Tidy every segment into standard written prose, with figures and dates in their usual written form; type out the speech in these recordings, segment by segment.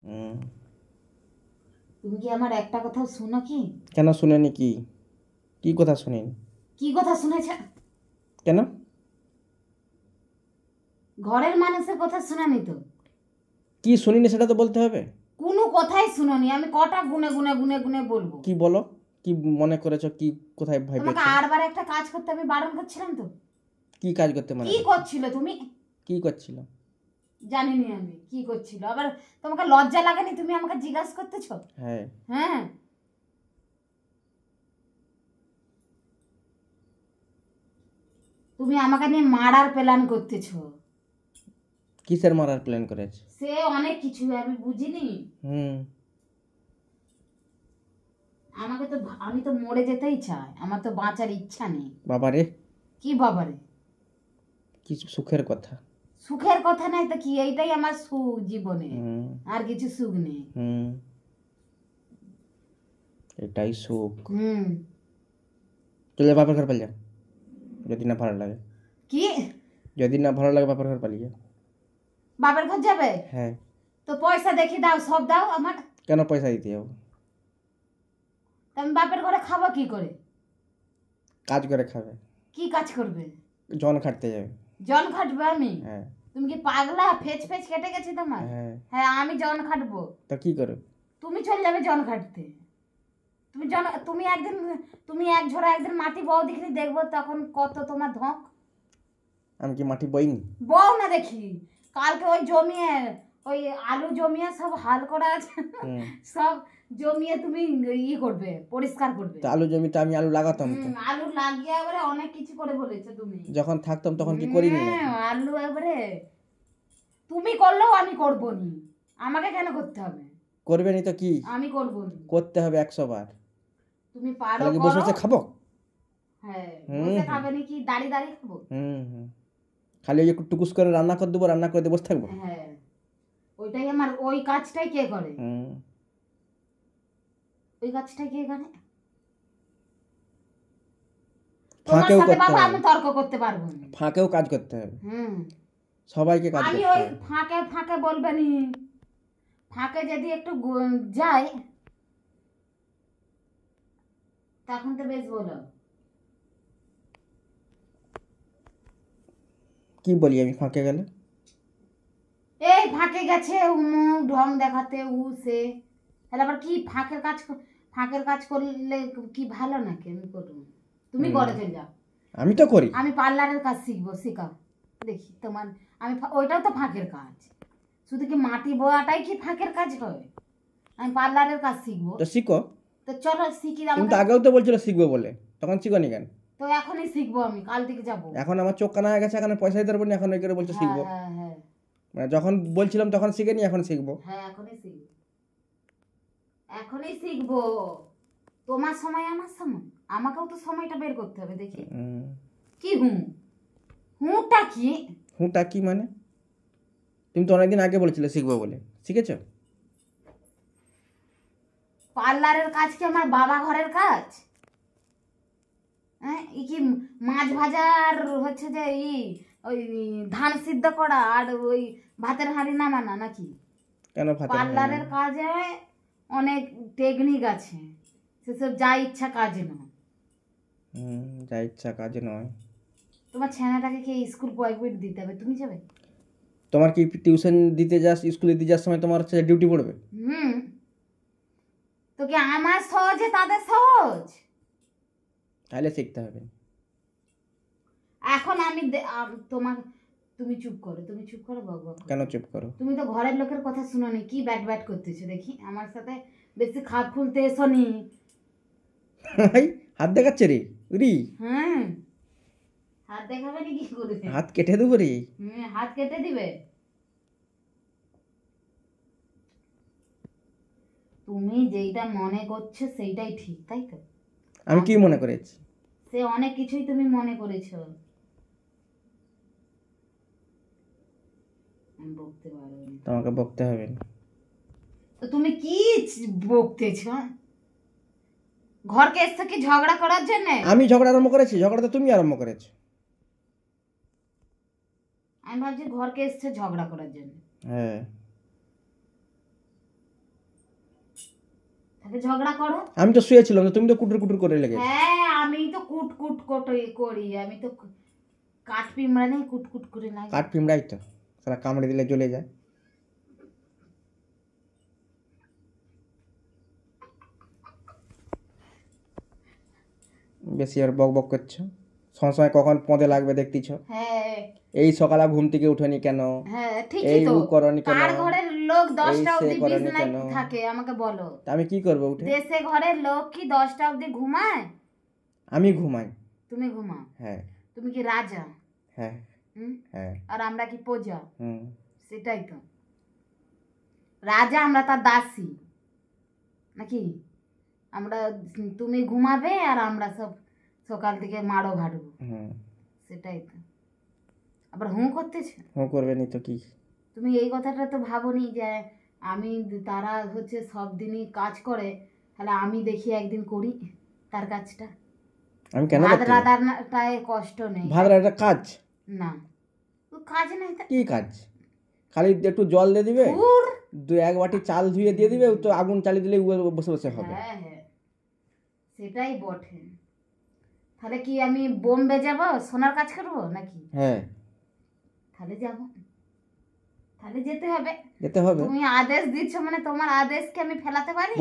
হুম। তুমি কি আমার একটা কথা শুনো কি? কেন শুনেনি? কি কি কথা শুনিনি? কি কথা শুনেছ? কেন? ঘরের মানুষের কথা শুনানি তো? কি শুনিনি সেটা তো বলতে হবে। কোনো কথাই শুনোনি। আমি কটা গুনে গুনে গুনে গুনে বলবো? কি বলো? কি মনে করেছো? কি কোথায় তোমাকে ভাইবেছো? আরবার একটা কাজ করতে আমি বারণ করছিলাম তো। কি কাজ করতে মনে কি করছো? করছিল তুমি? কি করছিল? জানিনি আমি কি করছিল। আবার তোমাকে লজ্জা লাগেনি? তুমি আমাকে জিজ্ঞাসা করতেছো? হ্যাঁ। হ্যাঁ, তুমি আমাকে নিয়ে মারার প্ল্যান করতেছো। কিসের মারার প্ল্যান করেছে? সে অনেক কিছু আমি বুঝিনি। হুম। আমাকে তো আমি তো মরে যেতেই চাই, আমার তো বাঁচার ইচ্ছা নেই। বাবারে, কি বাবারে? কি সুখের কথা। সুখের কথা নাই তো কি, এইটাই আমার সুখ জীবনে। হুম। আর কিছু সুখ নেই। হুম। এটাই সুখ। হুম। চলে বাপের ঘর পালিয়ে যা, যদি না ভালো লাগে। কি? যদি না ভালো লাগে বাপের ঘর পালিয়ে যা। বাপের ঘর যাবে? হ্যাঁ। তো পয়সা দেখি দাও, সব দাও আমার। কেন পয়সা দিতে যাবো? তা আমি বাপের ঘরে খাবো কি করে? কাজ করে খাবে। কি কাজ করবে? জন খাটতে যাবে। জন খাটবে আমি? হ্যাঁ। তুমি কি পাগলা? ফেচ ফেচ কেটে গেছে তোমার? হ্যাঁ। হ্যাঁ, আমি জন খাটবো। তা কি করো? তুমি চলে যাবে জন খাটতে। তুমি একদিন, তুমি এক ঝোড়া একদিন মাটি বও দেখি, দেখবো তখন কত তোমার ধক। আমি কি মাটি বইনি? বও না দেখি। কালকে ওই জমিয়ে, ওই আলু জমিয়ে সব হাল করা আছে, হুম। সব জমিয়ে তুমি করবে, পরিষ্কার করবে। তা আলু জমিতে আমি আলু লাগাতাম তো। আলু লাগিয়ে এবারে অনেক কিছু করে বলেছো তুমি। যখন থাকতাম তখন কি করিনি নাকি? আলু এবারে তুমি করলেও আমি করবো নি। আমাকে কেন করতে হবে? করবে নি তো কি? আমি করবো নি। করতে হবে 100 বার। তুমি পারো তাহলে কি বসে করো। বসে খাবো? হ্যাঁ, হুম বসে হুম। খাবে নাকি দাঁড়িয়ে দাঁড়িয়ে খাবো? হুম হুম। খালি ওই একটু টুকুস করে রান্না করে দেবো, রান্না করে দিয়ে বসে থাকবো। হ্যাঁ, ওইটাই আমার, ওই কাজটাই কে করে? হুম। ওই কাজটাই কে করে? তোমার ফাঁকেও সাথে করতে বাবা হবে। আমি তর্ক করতে পারবো না। ফাঁকেও কাজ করতে হবে। হুম। সবাইকে কাজ আমি করতে ওই হবে। ফাঁকে ফাঁকে বলবে নি। ফাঁকে যদি একটু যাই তখন তো বেশ বলো। কি বলি আমি ফাঁকে গেলে? এই ফাঁকে গেছে উমুক ঢং দেখাতে উ সে। তাহলে আবার কি ফাঁকের কাজ? ফাঁকের কাজ করলে কি ভালো নাকি? আমি করবো। তুমি হুম। করে চলে যাও। আমি তো করি। আমি পার্লারের কাজ শিখবো, শেখাও দেখি তোমার। আমি ওইটাও তো ফাঁকের কাজ। শুধু কি মাটি বোয়াটাই কি ফাঁকের কাজ হয়? আমি পার্লারের কাজ শিখবো। তো শিখো। তো চলো শিখি তুমি আমাকে। তো আগেও তো বলছিলে শিখবো বলে, তখন শিখোনি কেন? তো এখনই শিখবো, আমি কাল থেকে যাবো। এখন আমার চোখ কানা হয়ে গেছে, এখন পয়সা দিতে পারবো না, এখন ওই করে বলছো হ্যাঁ শিখবো। হ্যাঁ হ্যাঁ। মানে যখন বলছিলাম তখন শিখেনি, এখন শিখবো। হ্যাঁ, এখনই শিখবো। এখনই শিখবো। তোমার সময় আমার সময়, আমাকেও তো সময়টা বের করতে হবে দেখি। হুম। কি হুঁটা কি? হুঁটা কি মানে? তুমি তো অনেকদিন আগে বলেছিলে শিখবো বলে, শিখেছো? পার্লারের কাজ কি আমার বাবা ঘরের কাজ? হ্যাঁ, ই কি মাছ ভাজা আর হচ্ছে যে ওই ধান সিদ্ধ করা আর ওই ভাতের হাঁড়ি নামানা নাকি? কেন ভাতের হাঁড়ি না? পার্লারের কাজে অনেক টেকনিক আছে, সেসব যা ইচ্ছা কাজ নয়। হুম, যা ইচ্ছা কাজ নয়। তোমার ছেলেটাকে কি স্কুল প্রাইভেট দিতে হবে, তুমি যাবে? তোমার কি টিউশন দিতে যাস, স্কুলে দিতে যাওয়ার সময় তোমার হচ্ছে ডিউটি পড়বে? হুম। তো কি আমার সহজে তাদের সহজ? তাহলে শিখতে হবে। এখন আমি তোমার, তুমি চুপ করো, তুমি চুপ করো, বক বক করো। কেন চুপ করো? তুমি তো ঘরের লোকের কথা শুনোনি, কি ব্যাট ব্যাট করতেছো দেখি আমার সাথে। বেশি খাপ খুলতে এসোনি। ভাই, হাত দেখাচ্ছে রে। উরি, হ্যাঁ, হাত দেখাবে নাকি কি করে? হাত কেটে দেবো রে। হাত কেটে দিবে? তুমি যেইটা মনে করছো সেইটাই ঠিক, তাই তো? আমি কি মনে করেছি? সে অনেক কিছুই তুমি মনে করেছো। আমি বকতে পারবো না। তোমাকে বকতে হবে না। তো তুমি কি বকতেছ? ঘরকে এসে কি ঝগড়া করার জন্য? আমি ঝগড়া আরম্ভ করেছি? ঝগড়া তো তুমি আরম্ভ করেছো। আমি ভাবছি ঘরকে এসছে ঝগড়া করার জন্য। হ্যাঁ। তাহলে ঝগড়া করো। আমি তো শুয়েছিলাম, তো তুমি তো কুটুর কুটুর করে লেগে। হ্যাঁ আমি তো কুট কুট করি, আমি তো কাঠ পিমড়া নেই, কুট কুট করে লাগে। কাঠ পিমড়াই তো, সারা কামড়ে দিলে জ্বলে যায়। বেশি আর বক বক করছো, সময় কখন পদে লাগবে দেখতেছ। হ্যাঁ এই সকালে ঘুম থেকে উঠোনি কেন, হ্যাঁ ঠিকই এই তো। উ করনি কেন, কার ঘরের লোক 10টা এই সে অবধি করনি বিছনায় কেন? থাকে আমাকে বলো। তা আমি কি করবো উঠে? দেশে ঘরের লোক কি 10টা অবধি ঘুমায়? আমি ঘুমাই। তুমি ঘুমাও? হ্যাঁ তুমি কি রাজা? হ্যাঁ হুম? হ্যাঁ। আর আমরা কি প্রজা? হুম। সেটাই তো, রাজা আমরা তার দাসী নাকি? আমরা, তুমি ঘুমাবে আর আমরা সব সকাল থেকে মারো ঘাটবো। হুম। সেটাই তো। আবার হুঁ করতেছে। হুঁ করবে নি তো কি? তুমি এই কথাটা তো ভাবোনি যে আমি, তারা হচ্ছে সব দিনই কাজ করে, তাহলে আমি দেখি একদিন করি তার কাজটা। আমি কেন ভাত করতে যাবো? রান্নাটায় কষ্ট নেই। ভাত একটা কাজ? না তো কাজ নাই তা। কি কাজ? খালি একটু জল দিয়ে দিবে, ধুর। এক বাটি চাল ধুয়ে দিয়ে দিবে, তো আগুন চালিয়ে দিলে বসে বসে হবে। হ্যাঁ হ্যাঁ সেটাই বটে। তাহলে কি আমি বোম্বে যাব সোনার কাজ করবো নাকি? হ্যাঁ তাহলে যাব, তাহলে যেতে হবে। যেতে হবে। তুমি আদেশ দিচ্ছ মানে তোমার আদেশকে আমি ফেলাতে পারি?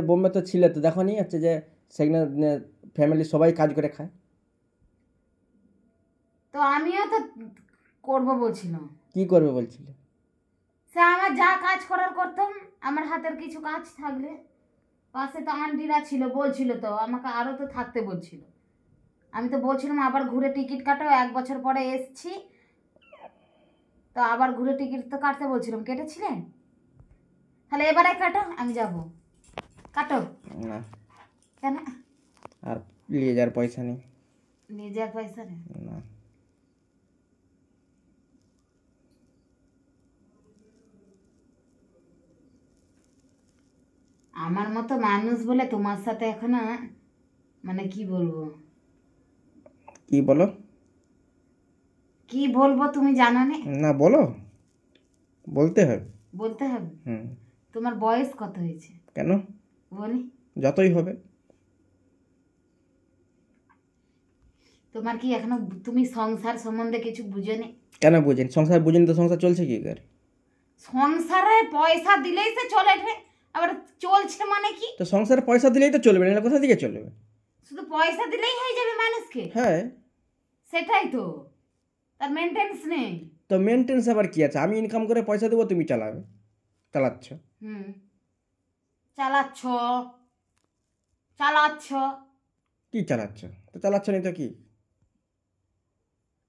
বোম্বে তো ছিলে তো, দেখো নি হচ্ছে যে সেখানে ফ্যামিলি সবাই কাজ করে খায়। তো আমিও তো করবো বলছিলাম। কি করবে বলছিলে? সে আমার যা কাজ করার করতাম, আমার হাতের কিছু কাজ থাকলে। পাশে তো আন্টিরা ছিল, বলছিল তো আমাকে আরো তো থাকতে বলছিল। আমি তো বলছিলাম আবার ঘুরে টিকিট কাটো, 1 বছর পরে এসছি তো আবার ঘুরে টিকিট তো কাটতে বলছিলাম, কেটেছিলেন? তাহলে এবারে কাটো, আমি যাব। কাটো। না, কেন? আর নিয়ে যাওয়ার পয়সা নেই। নিজের পয়সা নেই? না। আমার মতো মানুষ বলে তোমার সাথে এখনো, মানে কি বলবো, কি বলো? কি বলবো তুমি জানো না? না বলো, বলতে হবে। বলতে হবে? হুম। তোমার বয়স কত হয়েছে কেন? বলি। যতই হবে। তোমার কি এখনো, তুমি সংসার সম্বন্ধে কিছু বুঝোনি? কেন বুঝেন? সংসার বুঝেন তো সংসার চলছে কি করে? সংসারে পয়সা দিলেই সে চলে রে। আবার চলছে মানে কি? তো সংসারে পয়সা দিলেই তো চলবে, না কোথা থেকে চলবে? শুধু পয়সা দিলেই হয়ে যাবে মানুষকে? হ্যাঁ। সেটাই তো, তার মেনটেন্স নেই। তো মেনটেন্স আবার কি আছে? আমি ইনকাম করে পয়সা দেবো, তুমি চালাবে, চালাচ্ছ। হুম, চালাচ্ছ চালাচ্ছ। কি চালাচ্ছ? তো চালাচ্ছ না তো কি?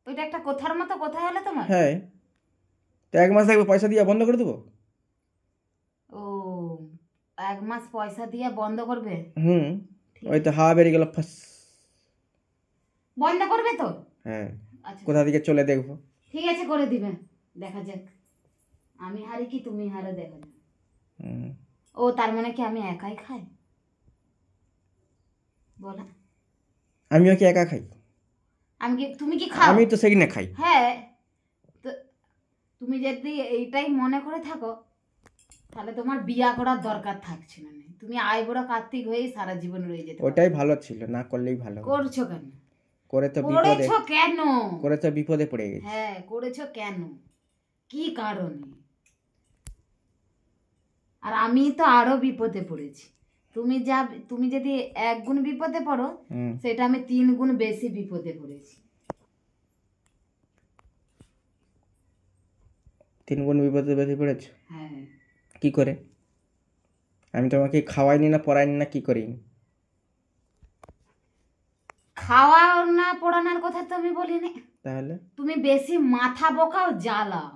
ওইটা একটা কথার মতো কথা হলো তোমার? হ্যাঁ। তো 1 মাস থাকবে পয়সা দিয়ে বন্ধ করে দেবো? ও, 1 মাস পয়সা দিয়ে বন্ধ করবে? হুম। ওই তো হাওয়া বেরিয়ে গেল, ফাস। বন্ধ করবে তো? হ্যাঁ। আচ্ছা কোথা থেকে চলে দেখবো। ঠিক আছে, করে দিবে, দেখা যাক আমি হারি কি তুমি হারো, দেখা যাক। হুম। ও তার মানে কি আমি একাই খাই? বলো। আমিও কি একা খাই? আমি কি, তুমি কি খাও? আমি তো সেখানে খাই। হ্যাঁ, তো তুমি যদি এইটাই মনে করে থাকো তাহলে তোমার বিয়া করার দরকার থাকছে না। তুমি আইবুড়ো কার্তিক হয়েই সারা জীবন রয়ে যেতে পারো। ওটাই ভালো ছিল, না করলেই ভালো। করছো কেন? করে তো বিপদে, করেছো কেন? করে তো বিপদে পড়ে গেছি। হ্যাঁ করেছো কেন, কি কারণে? আর আমি তো আরো বিপদে পড়েছি। তুমি যদি 1 গুণ বিপদে পড়ো, হুম। সেটা আমি 3 গুণ বেশি বিপদে পড়েছি। 3 গুণ বিপদে বেশি পড়েছ? হ্যাঁ। কি করে? আমি তোমাকে খাওয়াইনি না পড়াইনি না কি করিনি? খাওয়া না পড়ানোর কথা তো আমি বলিনি। তাহলে? তুমি বেশি মাথা বকাও, জ্বালাও,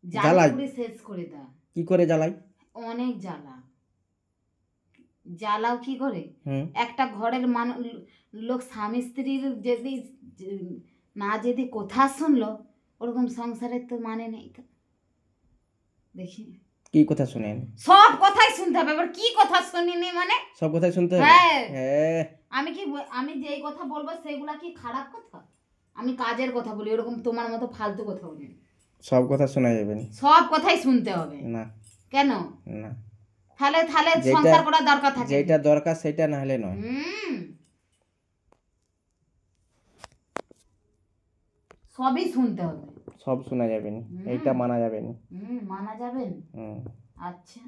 জ্বালাই? পুরি শেষ করে দাও। কি করে জ্বালাই? অনেক জ্বালা, জ্বালাও কি করে? হুম। একটা ঘরের লোক স্বামী স্ত্রীর যদি না যদি কথা শুনলো, ওরকম সংসারের তো মানে নেই তো। দেখি কি কথা শুনেন? সব কথাই শুনতে হবে। এবার কি কথা শুনিনি মানে? সব কথাই শুনতে হবে? হ্যাঁ। হ্যাঁ। আমি যেই কথা বলবো সেগুলা কি খারাপ কথা? আমি কাজের কথা বলি, ওরকম তোমার মতো ফালতু কথা বলি। সব কথা শোনা যাবে না? সব কথাই শুনতে হবে। না। কেন? না। তাহলে তাহলে যেটা- সংসার করার দরকার থাকে যেটা দরকার সেটা না হলে নয়। সবই শুনতে হবে। সব শোনা যাবে না, এইটা মানা যাবে না। মানা যাবে না। হুম। আচ্ছা